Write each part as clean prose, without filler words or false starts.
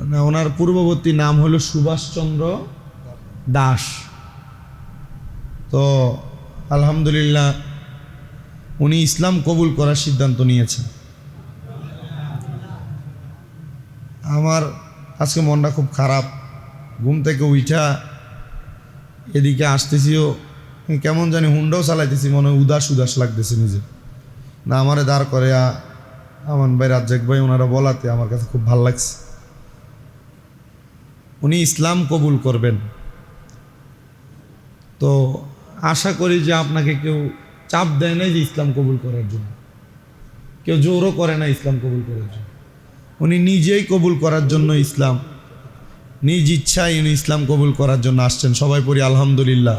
না, ওনার পূর্ববর্তী নাম হলো সুভাষচন্দ্র দাস। তো আলহামদুলিল্লাহ উনি ইসলাম কবুল করার সিদ্ধান্ত নিয়েছেন। আমার আজকে মনটা খুব খারাপ। ঘুম থেকে উঠা এদিকে আসতেছিও, কেমন জানি হুন্ডাও চালাইতেছি, মনে হয় উদাস উদাস লাগতেছে নিজে। না, আমারে দাঁড় করে আমান ভাই, রাজ্জাক ভাই, ওনারা বলাতে আমার কাছে খুব ভালো লাগছে। উনি ইসলাম কবুল করবেন। তো আশা করি যে আপনাকে কেউ চাপ দেয় নাই যে ইসলাম কবুল করার জন্য, কেউ জোরও করে না ইসলাম কবুল করার জন্য। উনি নিজেই কবুল করার জন্য ইসলাম, নিজ ইচ্ছায় উনি ইসলাম কবুল করার জন্য আসছেন। সবাই পড়ি আলহামদুলিল্লাহ।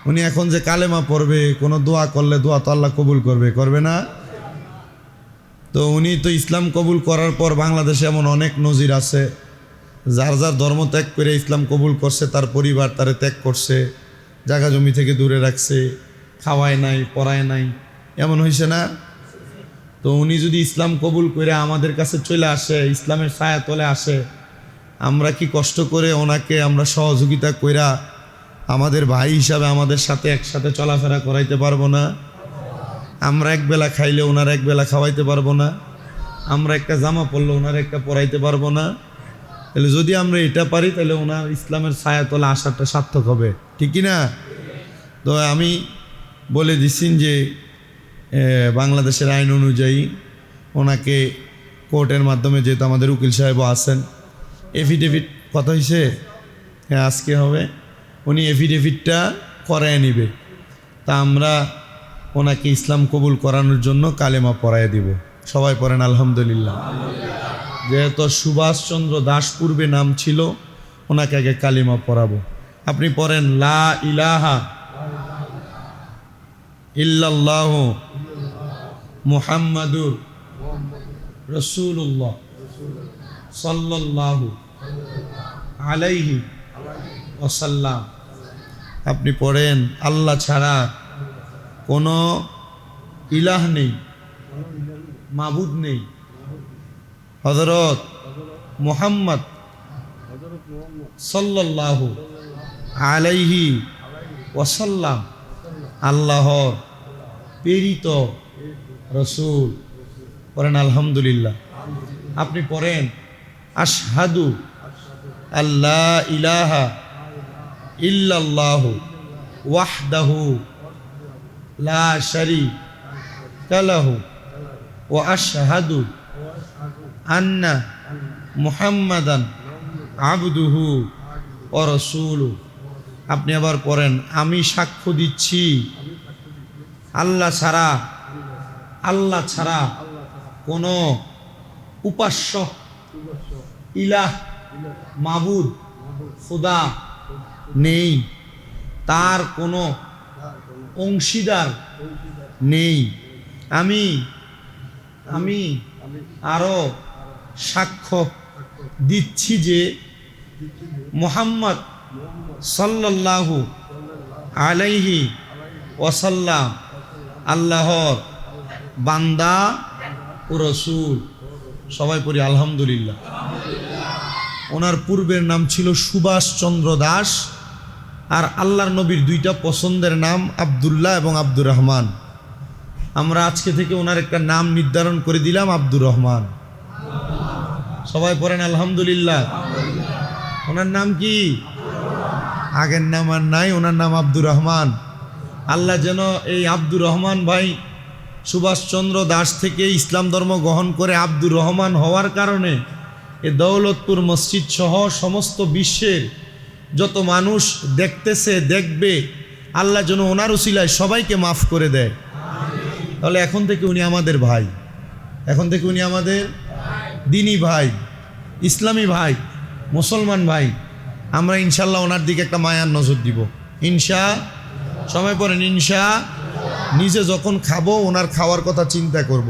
উনি এখন যে কালেমা পড়বে, কোনো দোয়া করলে দোয়া তো আল্লাহ কবুল করবে না? তো উনি তো ইসলাম কবুল করার পর বাংলাদেশে এমন অনেক নজির আছে, যার যার ধর্ম ত্যাগ করে ইসলাম কবুল করছে, তার পরিবার তারে ত্যাগ করছে, জায়গা জমি থেকে দূরে রাখছে, খাওয়ায় নাই, পড়ায় নাই, এমন হয়েছে না? তো উনি যদি ইসলাম কবুল করে আমাদের কাছে চলে আসে, ইসলামের ছায়া তলে আসে, আমরা কি কষ্ট করে ওনাকে আমরা সহযোগিতা কইরা আমাদের ভাই হিসাবে আমাদের সাথে একসাথে চলাফেরা করাইতে পারবো না? আমরা একবেলা খাইলে ওনার একবেলা খাওয়াইতে পারবো না? আমরা একটা জামা পরলে ওনার একটা পরাইতে পারবো না? তাহলে যদি আমরা এটা পারি, তাহলে ওনার ইসলামের ছায়া তলে আসাটা সার্থক হবে, ঠিকই না? তো আমি বলে দিচ্ছি যে বাংলাদেশের আইন অনুযায়ী ওনাকে কোর্টের মাধ্যমে, যেহেতু আমাদের উকিল সাহেবও আছেন, এফিডেভিট কথা হয়েছে, হ্যাঁ আজকে হবে, উনি এফিডেভিটটা করায় নিবে। তা আমরা ওনাকে ইসলাম কবুল করানোর জন্য কালেমা পড়ায় দিব। সবাই পড়েন আলহামদুলিল্লাহ। যেহেতু সুভাষচন্দ্র দাস পূর্বে নাম ছিল, ওনাকে আগে কালিমা পড়াবো। আপনি পড়েন লা ইলাহা ইল্লাল্লাহু মুহাম্মাদুর রাসূলুল্লাহ সাল্লাল্লাহু আলাইহি ওয়াসাল্লাম। আপনি পড়েন আল্লাহ ছাড়া কোনো ইলাহ নেই, মাবুদ নেই, হযরত মুহাম্মদ সাল্লাল্লাহু আলাইহি ওয়াসাল্লাম আল্লাহর প্রেরিত রসূল। পড়েন আলহামদুলিল্লাহ। আপনি পড়েন আশহাদু আল্লা ইলাহা ইল্লাল্লাহু ওয়াহদাহু লা শারীকা লাহু ওয়া আশহাদু আন্না মুহাম্মাদান আবদুহু ওয়া রাসূলুহু। আপনি আবার পড়েন আমি সাক্ষ্য দিচ্ছি আল্লাহ ছাড়া কোনো উপাস্য ইলাহ, মাবুদ, খোদা নেই, তার কোনো অংশীদার নেই। আমি আরো সাক্ষ্য দিচ্ছি যে মুহাম্মদ সাল্লাল্লাহু আলাইহি ওয়াসাল্লাম আল্লাহর বান্দা ও রসূল। সবাই পড়ি আলহামদুলিল্লাহ। ওনার পূর্বের নাম ছিল সুভাষচন্দ্র দাস, আর আল্লাহর নবীর দুইটা পছন্দের নাম আব্দুল্লাহ এবং আব্দুর রহমান। আমরা আজকে থেকে ওনার একটা নাম নির্ধারণ করে দিলাম, আব্দুর রহমান। সবাই পড়েন আলহামদুলিল্লাহ। ওনার নাম কি? আগের নাম আর নাই, ওনার নাম আব্দুর রহমান। আল্লাহ যেন এই আব্দুর রহমান ভাই সুভাষচন্দ্র দাস থেকে ইসলাম ধর্ম গ্রহণ করে আব্দুর রহমান হওয়ার কারণে এ দৌলতপুর মসজিদ সহ সমস্ত বিশ্বের যত মানুষ দেখতেছে, দেখবে, আল্লাহ যেন ওনার উসিলায় সবাইকে মাফ করে দেয়। তাহলে এখন থেকে উনি আমাদের ভাই, এখন থেকে উনি আমাদের দিনী ভাই, ইসলামী ভাই, মুসলমান ভাই। আমরা ইনশাল্লাহ ওনার দিকে একটা মায়ার নজর দিব, ইনশা। সময় পড়েন ইনশা। নিজে যখন খাবো ওনার খাওয়ার কথা চিন্তা করব।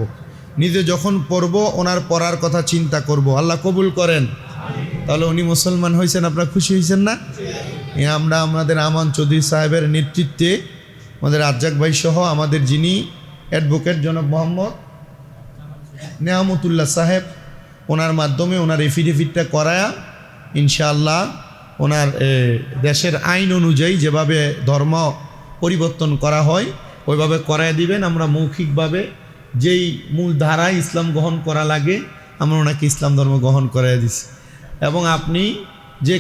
নিজে যখন পড়বো ওনার পড়ার কথা চিন্তা করব। আল্লাহ কবুল করেন। তাহলে উনি মুসলমান হয়েছেন, আপনারা খুশি হয়েছেন না? আমরা আমাদের আমান চৌধুরী সাহেবের নেতৃত্বে, আমাদের রাজ্জাক ভাই সহ আমাদের যিনি অ্যাডভোকেট জনাব মোহাম্মদ নেয়ামতুল্লাহ সাহেব, ওনার মাধ্যমে ওনার এফিডেভিটটা করায়া ইনশাআল্লাহ ওনার দেশের আইন অনুযায়ী যেভাবে ধর্ম পরিবর্তন করা হয় ওইভাবে করায় দিবেন। আমরা মৌখিকভাবে যেই মূল ধারায় ইসলাম গ্রহণ করা লাগে আমরা ওনাকে ইসলাম ধর্ম গ্রহণ করাই দিছি। এবং আপনি যে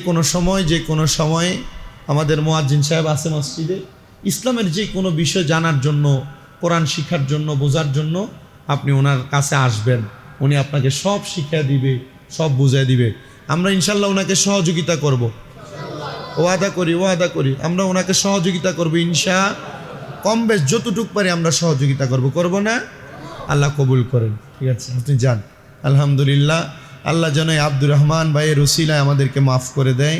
কোনো সময়ে আমাদের মুয়াজ্জিন সাহেব আছে মসজিদে, ইসলামের যে কোনো বিষয় জানার জন্য, কোরআন শিখার জন্য, বোঝার জন্য আপনি ওনার কাছে আসবেন। উনি আপনাকে সব শিখিয়ে দিবে, সব বুঝিয়ে দিবে। আমরা ইনশাল্লাহ ওনাকে সহযোগিতা করব, ওয়াদা করি আমরা ওনাকে সহযোগিতা করব কম বেশ যতটুক পারি আমরা সহযোগিতা করব না? আল্লাহ কবুল করেন। ঠিক আছে, আপনি যান। আলহামদুলিল্লাহ, আল্লাহ যেন আব্দুর রহমান ভাইয়ের উসিলায় আমাদেরকে মাফ করে দেয়।